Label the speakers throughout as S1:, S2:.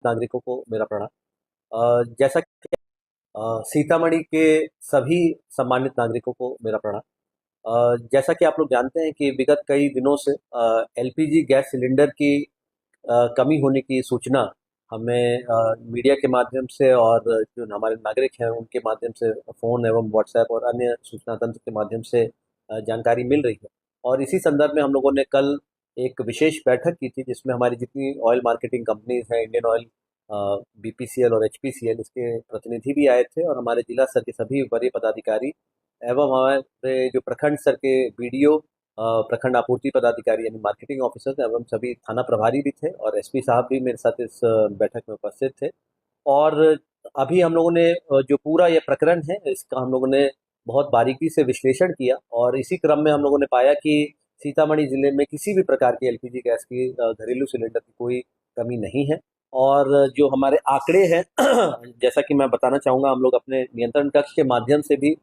S1: नागरिकों को मेरा प्रणाम। जैसा कि सीतामढ़ी के सभी सम्मानित नागरिकों को मेरा प्रणाम। जैसा कि आप लोग जानते हैं कि विगत कई दिनों से एलपीजी गैस सिलेंडर की कमी होने की सूचना हमें मीडिया के माध्यम से और जो हमारे नागरिक हैं उनके माध्यम से फ़ोन एवं व्हाट्सएप और अन्य सूचना तंत्र के माध्यम से जानकारी मिल रही है। और इसी संदर्भ में हम लोगों ने कल एक विशेष बैठक की थी जिसमें हमारी जितनी ऑयल मार्केटिंग कंपनीज हैं, इंडियन ऑयल, बीपीसीएल और एचपीसीएल, इसके प्रतिनिधि भी आए थे और हमारे जिला स्तर के सभी वरीय पदाधिकारी एवं हमारे जो प्रखंड स्तर के बीडीओ, प्रखंड आपूर्ति पदाधिकारी यानी मार्केटिंग ऑफिसर्स एवं सभी थाना प्रभारी भी थे और एसपी साहब भी मेरे साथ इस बैठक में उपस्थित थे। और अभी हम लोगों ने जो पूरा ये प्रकरण है इसका हम लोगों ने बहुत बारीकी से विश्लेषण किया और इसी क्रम में हम लोगों ने पाया कि सीतामढ़ी जिले में किसी भी प्रकार की एलपीजी गैस की घरेलू सिलेंडर की कोई कमी नहीं है। और जो हमारे आंकड़े हैं जैसा कि मैं बताना चाहूँगा, हम लोग अपने नियंत्रण कक्ष के माध्यम से भी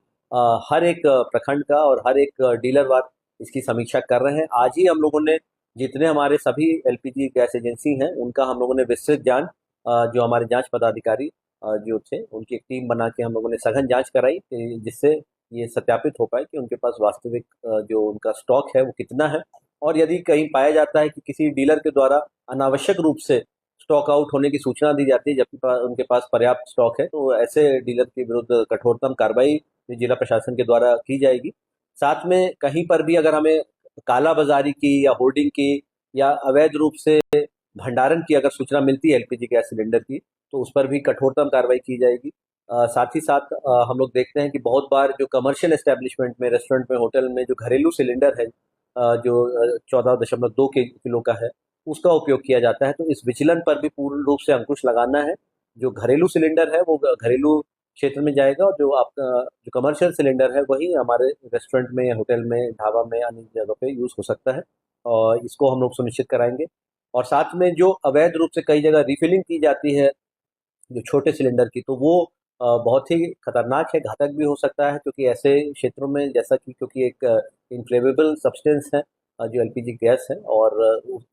S1: हर एक प्रखंड का और हर एक डीलर वार इसकी समीक्षा कर रहे हैं। आज ही हम लोगों ने जितने हमारे सभी एलपीजी गैस एजेंसी हैं उनका हम लोगों ने विस्तृत जांच, जो हमारे जांच पदाधिकारी जो थे उनकी एक टीम बना के हम लोगों ने सघन जांच कराई जिससे ये सत्यापित हो पाए कि उनके पास वास्तविक जो उनका स्टॉक है वो कितना है। और यदि कहीं पाया जाता है कि किसी डीलर के द्वारा अनावश्यक रूप से स्टॉक आउट होने की सूचना दी जाती है जबकि उनके पास पर्याप्त स्टॉक है, तो ऐसे डीलर के विरुद्ध कठोरतम कार्रवाई जिला प्रशासन के द्वारा की जाएगी। साथ में कहीं पर भी अगर हमें कालाबाजारी की या होर्डिंग की या अवैध रूप से भंडारण की अगर सूचना मिलती है एलपीजी गैस सिलेंडर की, तो उस पर भी कठोरतम कार्रवाई की जाएगी। साथ ही साथ हम लोग देखते हैं कि बहुत बार जो कमर्शियल एस्टेब्लिशमेंट में, रेस्टोरेंट में, होटल में जो घरेलू सिलेंडर है, जो 14.2 किलो का है, उसका उपयोग किया जाता है। तो इस विचलन पर भी पूर्ण रूप से अंकुश लगाना है। जो घरेलू सिलेंडर है वो घरेलू क्षेत्र में जाएगा और जो आपका जो कमर्शियल सिलेंडर है वही हमारे रेस्टोरेंट में या होटल में, ढाबा में, अन्य जगह पे यूज़ हो सकता है और इसको हम लोग सुनिश्चित कराएंगे। और साथ में जो अवैध रूप से कई जगह रिफिलिंग की जाती है जो छोटे सिलेंडर की, तो वो बहुत ही खतरनाक है, घातक भी हो सकता है, क्योंकि ऐसे क्षेत्रों में जैसा कि क्योंकि एक इनफ्लेमेबल सब्सटेंस है जो एलपीजी गैस है, और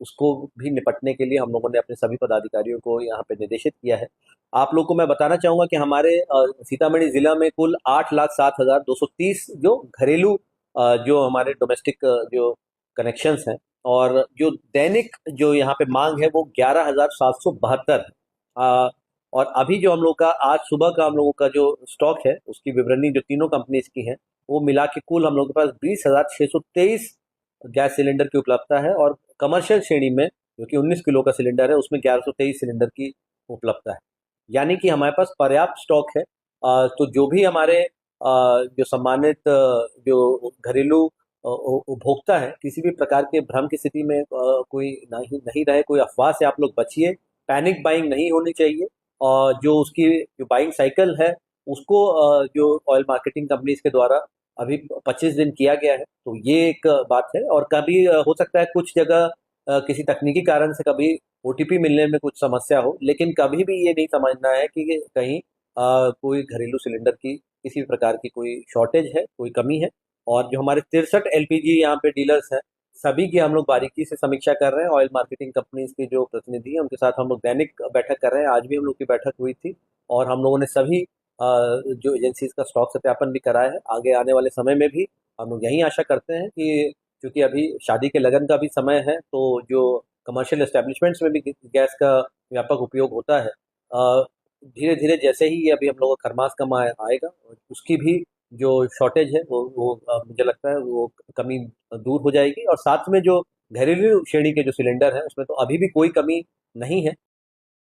S1: उसको भी निपटने के लिए हम लोगों ने अपने सभी पदाधिकारियों को यहाँ पे निर्देशित किया है। आप लोग को मैं बताना चाहूँगा कि हमारे सीतामढ़ी ज़िला में कुल 8,07,230 जो घरेलू जो हमारे डोमेस्टिक जो कनेक्शंस हैं, और जो दैनिक जो यहाँ पे मांग है वो 11,772 है। और अभी जो हम लोग का आज सुबह का हम लोगों का जो स्टॉक है उसकी विवरणी जो तीनों कंपनीज की है वो मिला के कुल हम लोगों के पास 20,623 गैस सिलेंडर की उपलब्धता है, और कमर्शियल श्रेणी में जो कि 19 किलो का सिलेंडर है उसमें 1123 सिलेंडर की उपलब्धता है। यानी कि हमारे पास पर्याप्त स्टॉक है। तो जो भी हमारे जो सम्मानित जो घरेलू उपभोक्ता है, किसी भी प्रकार के भ्रम की स्थिति में कोई नहीं नहीं रहे, कोई अफवाह से आप लोग बचिए। पैनिक बाइंग नहीं होनी चाहिए। और जो उसकी जो बाइंग साइकिल है उसको जो ऑयल मार्केटिंग कंपनीज के द्वारा अभी 25 दिन किया गया है, तो ये एक बात है। और कभी हो सकता है कुछ जगह किसी तकनीकी कारण से कभी ओटीपी मिलने में कुछ समस्या हो, लेकिन कभी भी ये नहीं समझना है कि कहीं कोई घरेलू सिलेंडर की किसी भी प्रकार की कोई शॉर्टेज है, कोई कमी है। और जो हमारे 63 एलपीजी यहाँ पे डीलर्स हैं, सभी की हम लोग बारीकी से समीक्षा कर रहे हैं। ऑयल मार्केटिंग कंपनीज के जो प्रतिनिधि हैं उनके साथ हम लोग दैनिक बैठक कर रहे हैं। आज भी हम लोग की बैठक हुई थी और हम लोगों ने सभी जो एजेंसीज का स्टॉक सत्यापन भी कराया है। आगे आने वाले समय में भी हम लोग यही आशा करते हैं कि क्योंकि अभी शादी के लगन का भी समय है, तो जो कमर्शियल एस्टेब्लिशमेंट्स में भी गैस का व्यापक उपयोग होता है, धीरे धीरे जैसे ही ये अभी हम लोगों का खरमास का माह आएगा उसकी भी जो शॉर्टेज है वो मुझे लगता है वो कमी दूर हो जाएगी। और साथ में जो घरेलू श्रेणी के जो सिलेंडर हैं उसमें तो अभी भी कोई कमी नहीं है।